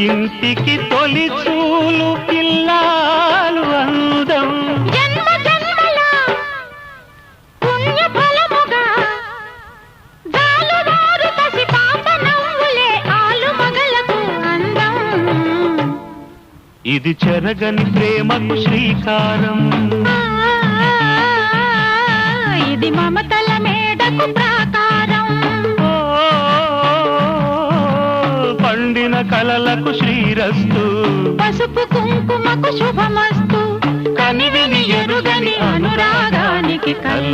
ఇంటికి తొలి చూలు పిల్లాలు అందం జన్మ జన్మల పుణ్య ఫలముగా జాలువారు పసి పాప నవ్వులే ఆలు మగలకు అందం. ఇది చెరగని ప్రేమకు శ్రీకారం, ఇది మమతల మేడకు ప్రాకారం. పండిన కలలకు శ్రీరస్తు, పసుపు కుంకుమకు శుభమస్తు. కనివిని ఎరుగని అనురాగానికి కళ్ళ